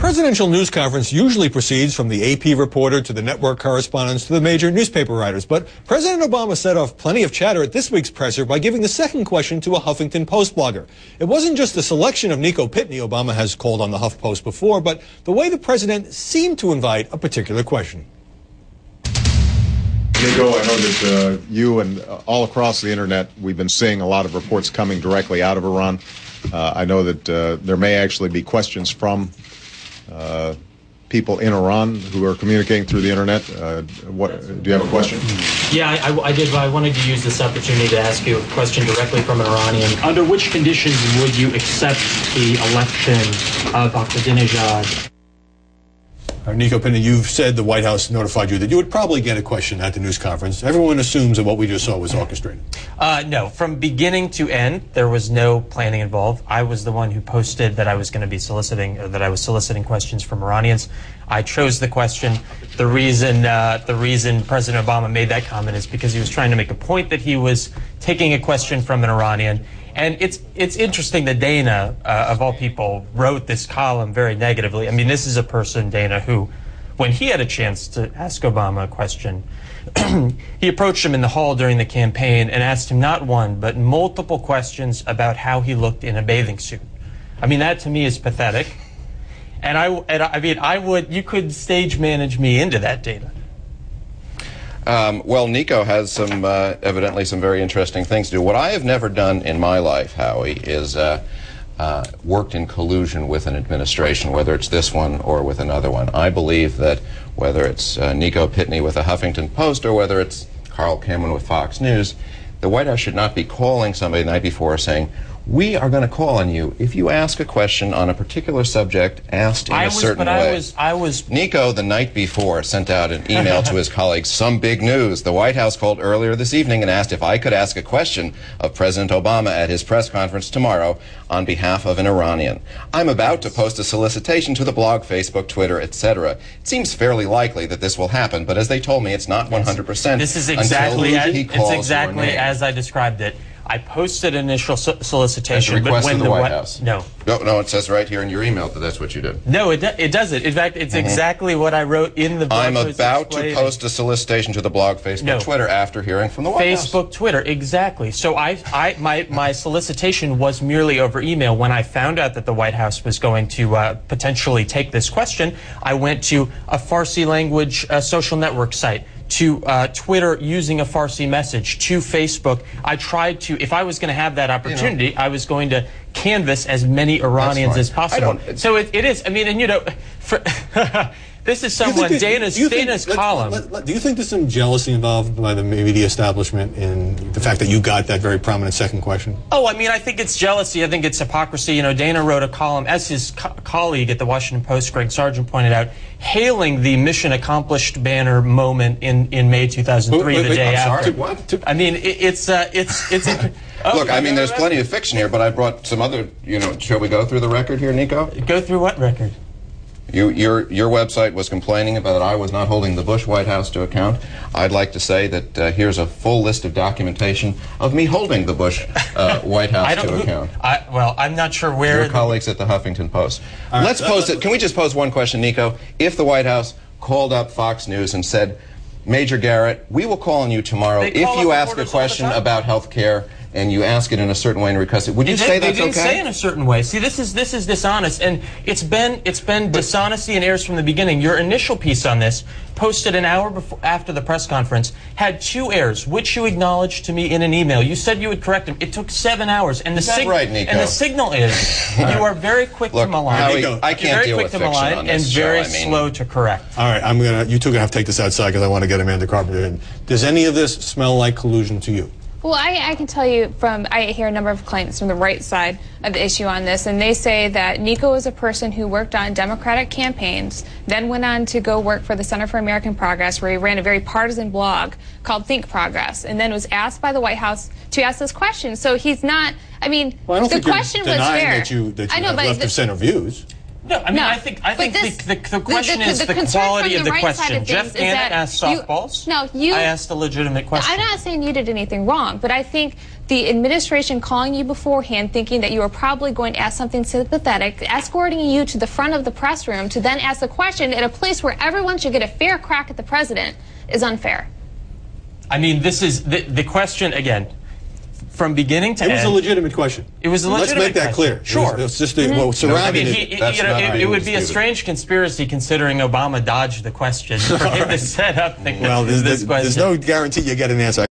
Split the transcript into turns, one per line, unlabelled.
presidential news conference usually proceeds from the AP reporter to the network correspondents to the major newspaper writers. But President Obama set off plenty of chatter at this week's presser by giving the second question to a Huffington Post blogger. It wasn't just the selection of Nico Pitney Obama has called on the HuffPost before, but the way the president seemed to invite a particular question.
Nico, I know that you and all across the internet, we've been seeing a lot of reports coming directly out of Iran. I know that there may actually be questions from people in Iran who are communicating through the internet. Do you have a question?
Yeah, I did. I wanted to use this opportunity to ask you a question directly from an Iranian. Under which conditions would you accept the election of Ahmadinejad?
Nico Pitney, you've said the White House notified you that you would probably get a question at the news conference. Everyone assumes that what we just saw was orchestrated.
No, from beginning to end, there was no planning involved. I was the one who posted that I was going to be soliciting, or that I was soliciting questions from Iranians. I chose the question. The reason President Obama made that comment is because he was trying to make a point that he was taking a question from an Iranian. And it's interesting that Dana, of all people, wrote this column very negatively. I mean, this is a person, Dana, who, when he had a chance to ask Obama a question, he approached him in the hall during the campaign and asked him not one, but multiple questions about how he looked in a bathing suit. I mean, that to me is pathetic. And you could stage manage me into that, Dana.
Well, Nico has some, evidently some very interesting things to do. What I have never done in my life, Howie, is worked in collusion with an administration, whether it's this one or with another one. I believe that whether it's Nico Pitney with the Huffington Post or whether it's Carl Cameron with Fox News, the White House should not be calling somebody the night before saying, we are going to call on you if you ask a question on a particular subject asked in a certain way. Nico, the night before, sent out an email to his colleagues, some big news. The White House called earlier this evening and asked if I could ask a question of President Obama at his press conference tomorrow on behalf of an Iranian. I'm about to post a solicitation to the blog, Facebook, Twitter, etc. It seems fairly likely that this will happen, but as they told me, it's not 100%.
This is exactly as I described it. I posted initial solicitation,
as a request
but when
to the White House.
No,
it says right here in your email that that's what you did.
No, it doesn't. In fact, it's exactly what I wrote in the blog.
I'm about to post a solicitation to the blog, Facebook, Twitter after hearing from the White House.
Facebook, Twitter, exactly. So my solicitation was merely over email. When I found out that the White House was going to potentially take this question, I went to a Farsi language social network site, to Twitter using a Farsi message, to Facebook. I tried to, if I was going to have that opportunity, I was going to canvass as many Iranians as possible. So it is, I mean, and you know, this is someone, Dana's column.
Do you think there's some jealousy involved by the media establishment in the fact that you got that very prominent second question?
Oh, I mean, I think it's jealousy. I think it's hypocrisy. You know, Dana wrote a column, as his colleague at the Washington Post, Greg Sargent, pointed out, hailing the mission accomplished banner moment in May 2003, the day after.
What?
I mean, it's
Look, I mean, there's plenty of fiction here, but I brought some other, you know, shall we go through the record here, Nico?
Go through what record?
Your website was complaining about that I was not holding the Bush White House to account. I'd like to say that here's a full list of documentation of me holding the Bush White House to account.
Well, I'm not sure where...
Your colleagues at the Huffington Post. Let's pose it. Can we just pose one question, Nico? If the White House called up Fox News and said, Major Garrett, we will call on you tomorrow if you ask a question about health care and you ask it in a certain way and request it. Would you say that's okay?
They didn't say in a certain way. See, this is dishonest, and it's been dishonesty and errors from the beginning. Your initial piece on this, posted an hour after the press conference, had 2 errors, which you acknowledged to me in an email. You said you would correct them. It took 7 hours, and
right, Nico?
And the signal is you are very quick to malign.
Howie, I can't deal with fiction on this
and very slow to correct.
All right, you two are gonna have to take this outside because I want to get Amanda Carpenter in. Does any of this smell like collusion to you?
Well, I can tell you I hear a number of claims from the right side of the issue on this, and they say that Nico is a person who worked on Democratic campaigns, then went on to go work for the Center for American Progress, where he ran a very partisan blog called Think Progress, and then was asked by the White House to ask this question. So he's not, I mean, the question was fair.
That you have left-of-center views.
No, I mean, I think the question is the quality of the question. Jeff Gannon asked softballs. I asked a legitimate question.
I'm not saying you did anything wrong, but I think the administration calling you beforehand, thinking that you were probably going to ask something sympathetic, escorting you to the front of the press room to then ask the question at a place where everyone should get a fair crack at the president, is unfair.
I mean, this is the question, again, from beginning to end.
It was a legitimate question.
It was a legitimate
Let's make that
question.
clear.
Sure.
It was just what surrounding
it would be a strange conspiracy considering Obama dodged the question for him to set up this question.
Well, there's no guarantee you get an answer.